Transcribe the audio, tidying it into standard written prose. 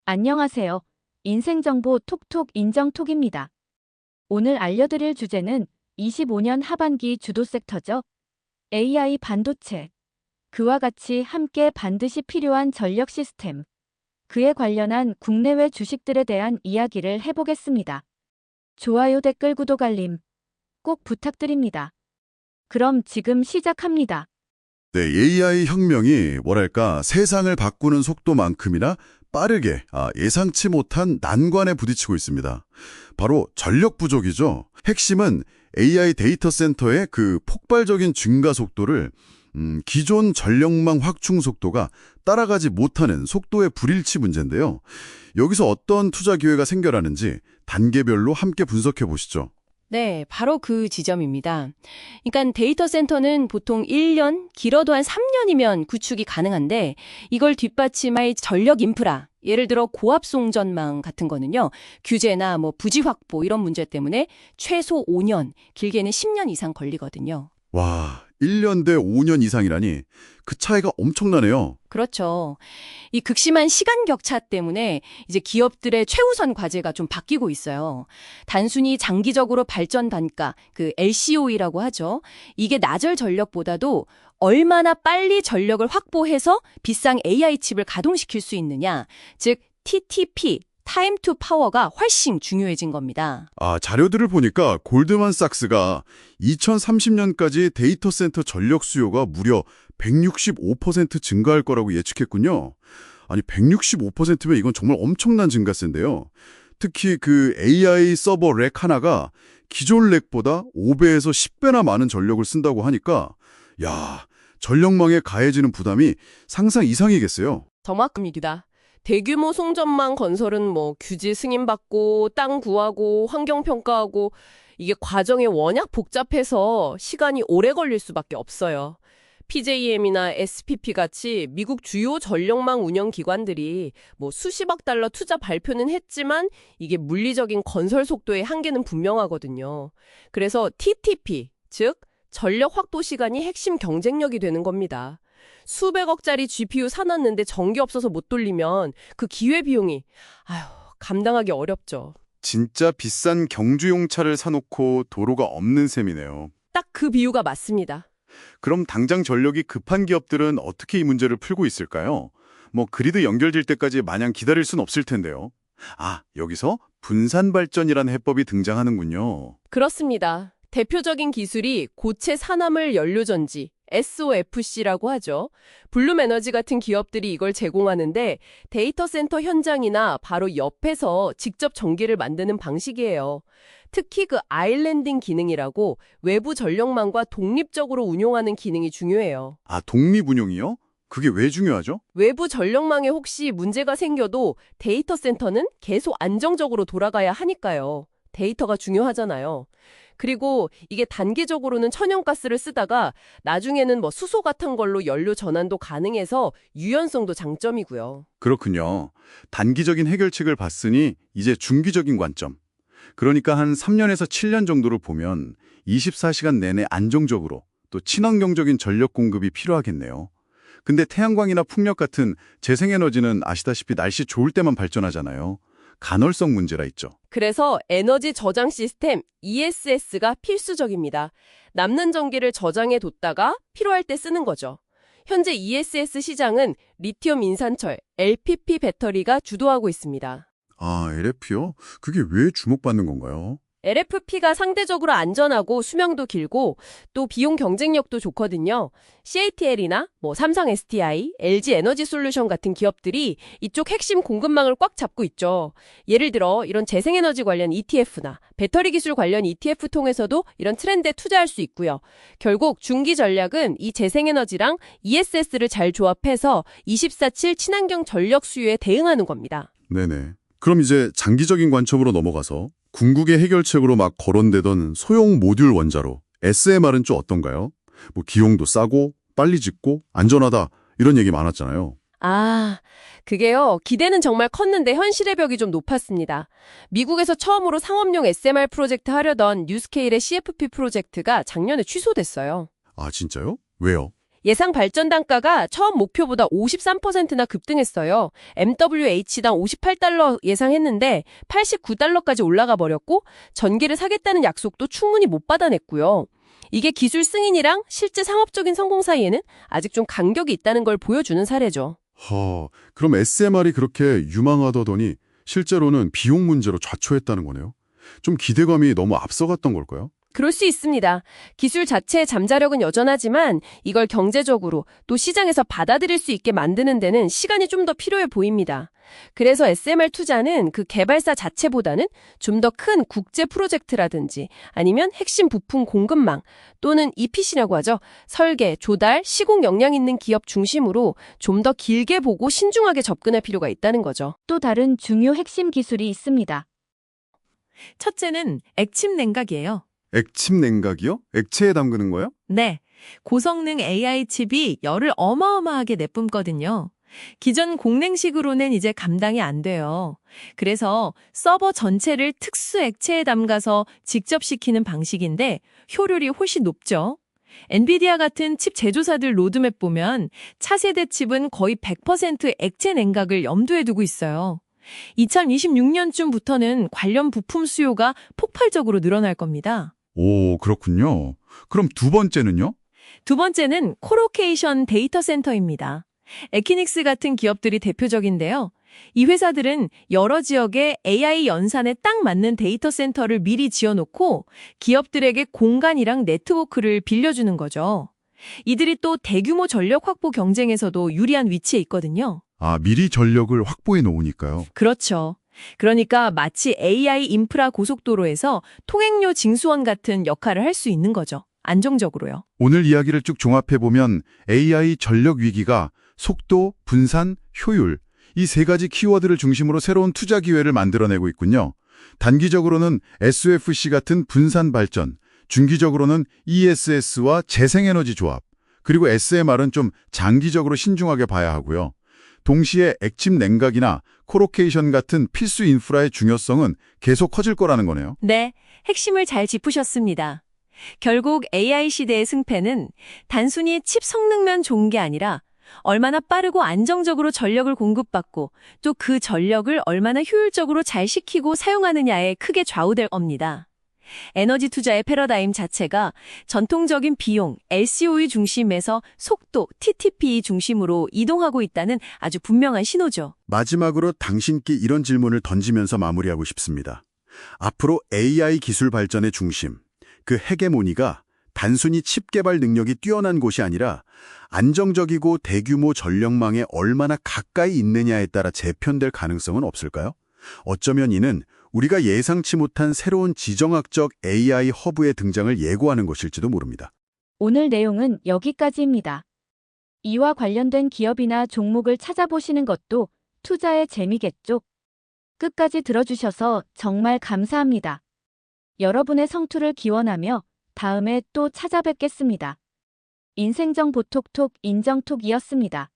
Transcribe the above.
안녕하세요. 인생정보 톡톡 인정톡입니다. 오늘 알려드릴 주제는 25년 하반기 주도 섹터죠. AI 반도체. 그와 같이 함께 반드시 필요한 전력 시스템. 그에 관련한 국내외 주식들에 대한 이야기를 해보겠습니다. 좋아요, 댓글, 구독, 알림 꼭 부탁드립니다. 그럼 지금 시작합니다. 네, AI 혁명이 세상을 바꾸는 속도만큼이나 빠르게 예상치 못한 난관에 부딪히고 있습니다. 바로 전력 부족이죠. 핵심은 AI 데이터 센터의 그 폭발적인 증가 속도를 기존 전력망 확충 속도가 따라가지 못하는 속도의 불일치 문제인데요. 여기서 어떤 투자 기회가 생겨나는지 단계별로 함께 분석해 보시죠. 네, 바로 그 지점입니다. 그러니까 데이터 센터는 보통 1년, 길어도 한 3년이면 구축이 가능한데 이걸 뒷받침할 전력 인프라, 예를 들어 고압송전망 같은 거는요. 규제나 부지 확보 이런 문제 때문에 최소 5년, 길게는 10년 이상 걸리거든요. 와, 1년 대 5년 이상이라니 그 차이가 엄청나네요. 그렇죠. 이 극심한 시간 격차 때문에 이제 기업들의 최우선 과제가 좀 바뀌고 있어요. 단순히 장기적으로 발전 단가, 그 LCOE라고 하죠. 이게 나절 전력보다도 얼마나 빨리 전력을 확보해서 비싼 AI 칩을 가동시킬 수 있느냐, 즉 TTP, 타임 투 파워가 훨씬 중요해진 겁니다. 자료들을 보니까 골드만삭스가 2030년까지 데이터 센터 전력 수요가 무려 165% 증가할 거라고 예측했군요. 아니, 165%면 이건 정말 엄청난 증가세인데요. 특히 그 AI 서버 렉 하나가 기존 렉보다 5배에서 10배나 많은 전력을 쓴다고 하니까 전력망에 가해지는 부담이 상상 이상이겠어요. 정확합니다. 대규모 송전망 건설은 규제 승인받고 땅 구하고 환경 평가하고 이게 과정이 워낙 복잡해서 시간이 오래 걸릴 수밖에 없어요. PJM이나 SPP 같이 미국 주요 전력망 운영 기관들이 수십억 달러 투자 발표는 했지만 이게 물리적인 건설 속도의 한계는 분명하거든요. 그래서 TTP, 즉 전력 확보 시간이 핵심 경쟁력이 되는 겁니다. 수백억짜리 GPU 사놨는데 전기 없어서 못 돌리면 그 기회비용이 감당하기 어렵죠. 진짜 비싼 경주용 차를 사놓고 도로가 없는 셈이네요. 딱 그 비유가 맞습니다. 그럼 당장 전력이 급한 기업들은 어떻게 이 문제를 풀고 있을까요? 그리드 연결될 때까지 마냥 기다릴 순 없을 텐데요. 여기서 분산 발전이라는 해법이 등장하는군요. 그렇습니다. 대표적인 기술이 고체 산화물 연료전지, SOFC라고 하죠. 블룸에너지 같은 기업들이 이걸 제공하는데 데이터 센터 현장이나 바로 옆에서 직접 전기를 만드는 방식이에요. 특히 그 아일랜딩 기능이라고 외부 전력망과 독립적으로 운용하는 기능이 중요해요. 독립 운용이요? 그게 왜 중요하죠? 외부 전력망에 혹시 문제가 생겨도 데이터 센터는 계속 안정적으로 돌아가야 하니까요. 데이터가 중요하잖아요. 그리고 이게 단기적으로는 천연가스를 쓰다가 나중에는 수소 같은 걸로 연료 전환도 가능해서 유연성도 장점이고요. 그렇군요. 단기적인 해결책을 봤으니 이제 중기적인 관점. 그러니까 한 3년에서 7년 정도를 보면 24시간 내내 안정적으로 또 친환경적인 전력 공급이 필요하겠네요. 근데 태양광이나 풍력 같은 재생에너지는 아시다시피 날씨 좋을 때만 발전하잖아요. 간헐성 문제라 있죠. 그래서 에너지 저장 시스템 ESS가 필수적입니다. 남는 전기를 저장해 뒀다가 필요할 때 쓰는 거죠. 현재 ESS 시장은 리튬 인산철, LPP 배터리가 주도하고 있습니다. LFP요? 그게 왜 주목받는 건가요? LFP가 상대적으로 안전하고 수명도 길고 또 비용 경쟁력도 좋거든요. CATL이나 삼성 SDI, LG 에너지 솔루션 같은 기업들이 이쪽 핵심 공급망을 꽉 잡고 있죠. 예를 들어 이런 재생에너지 관련 ETF나 배터리 기술 관련 ETF 통해서도 이런 트렌드에 투자할 수 있고요. 결국 중기 전략은 이 재생에너지랑 ESS를 잘 조합해서 24/7 친환경 전력 수요에 대응하는 겁니다. 네네. 그럼 이제 장기적인 관점으로 넘어가서 궁극의 해결책으로 막 거론되던 소형 모듈 원자로 SMR은 좀 어떤가요? 기용도 싸고 빨리 짓고 안전하다 이런 얘기 많았잖아요. 그게요. 기대는 정말 컸는데 현실의 벽이 좀 높았습니다. 미국에서 처음으로 상업용 SMR 프로젝트 하려던 뉴스케일의 CFP 프로젝트가 작년에 취소됐어요. 진짜요? 왜요? 예상 발전 단가가 처음 목표보다 53%나 급등했어요. MWH당 58달러 예상했는데 89달러까지 올라가 버렸고 전기를 사겠다는 약속도 충분히 못 받아냈고요. 이게 기술 승인이랑 실제 상업적인 성공 사이에는 아직 좀 간격이 있다는 걸 보여주는 사례죠. 그럼 SMR이 그렇게 유망하다더니 실제로는 비용 문제로 좌초했다는 거네요. 좀 기대감이 너무 앞서갔던 걸까요? 그럴 수 있습니다. 기술 자체의 잠자력은 여전하지만 이걸 경제적으로 또 시장에서 받아들일 수 있게 만드는 데는 시간이 좀 더 필요해 보입니다. 그래서 SMR 투자는 그 개발사 자체보다는 좀 더 큰 국제 프로젝트라든지 아니면 핵심 부품 공급망 또는 EPC라고 하죠. 설계, 조달, 시공 역량 있는 기업 중심으로 좀 더 길게 보고 신중하게 접근할 필요가 있다는 거죠. 또 다른 중요 핵심 기술이 있습니다. 첫째는 액침 냉각이에요. 액침 냉각이요? 액체에 담그는 거요? 네, 고성능 AI 칩이 열을 어마어마하게 내뿜거든요. 기존 공냉식으로는 이제 감당이 안 돼요. 그래서 서버 전체를 특수 액체에 담가서 직접 식히는 방식인데 효율이 훨씬 높죠. 엔비디아 같은 칩 제조사들 로드맵 보면 차세대 칩은 거의 100% 액체 냉각을 염두에 두고 있어요. 2026년쯤부터는 관련 부품 수요가 폭발적으로 늘어날 겁니다. 오, 그렇군요. 그럼 두 번째는요? 두 번째는 코로케이션 데이터 센터입니다. 에키닉스 같은 기업들이 대표적인데요. 이 회사들은 여러 지역에 AI 연산에 딱 맞는 데이터 센터를 미리 지어놓고 기업들에게 공간이랑 네트워크를 빌려주는 거죠. 이들이 또 대규모 전력 확보 경쟁에서도 유리한 위치에 있거든요. 미리 전력을 확보해 놓으니까요. 그렇죠. 그러니까 마치 AI 인프라 고속도로에서 통행료 징수원 같은 역할을 할 수 있는 거죠. 안정적으로요. 오늘 이야기를 쭉 종합해보면 AI 전력 위기가 속도, 분산, 효율 이 세 가지 키워드를 중심으로 새로운 투자 기회를 만들어내고 있군요. 단기적으로는 SOFC 같은 분산 발전, 중기적으로는 ESS와 재생에너지 조합, 그리고 SMR은 좀 장기적으로 신중하게 봐야 하고요. 동시에 액침 냉각이나 코로케이션 같은 필수 인프라의 중요성은 계속 커질 거라는 거네요. 네, 핵심을 잘 짚으셨습니다. 결국 AI 시대의 승패는 단순히 칩 성능만 좋은 게 아니라 얼마나 빠르고 안정적으로 전력을 공급받고 또 그 전력을 얼마나 효율적으로 잘 식히고 사용하느냐에 크게 좌우될 겁니다. 에너지 투자의 패러다임 자체가 전통적인 비용, LCOE 중심에서 속도, TTP 중심으로 이동하고 있다는 아주 분명한 신호죠. 마지막으로 당신께 이런 질문을 던지면서 마무리하고 싶습니다. 앞으로 AI 기술 발전의 중심, 그 헤게모니가 단순히 칩 개발 능력이 뛰어난 곳이 아니라 안정적이고 대규모 전력망에 얼마나 가까이 있느냐에 따라 재편될 가능성은 없을까요? 어쩌면 이는 우리가 예상치 못한 새로운 지정학적 AI 허브의 등장을 예고하는 것일지도 모릅니다. 오늘 내용은 여기까지입니다. 이와 관련된 기업이나 종목을 찾아보시는 것도 투자의 재미겠죠? 끝까지 들어주셔서 정말 감사합니다. 여러분의 성투를 기원하며 다음에 또 찾아뵙겠습니다. 인생정보 톡톡 인정톡이었습니다.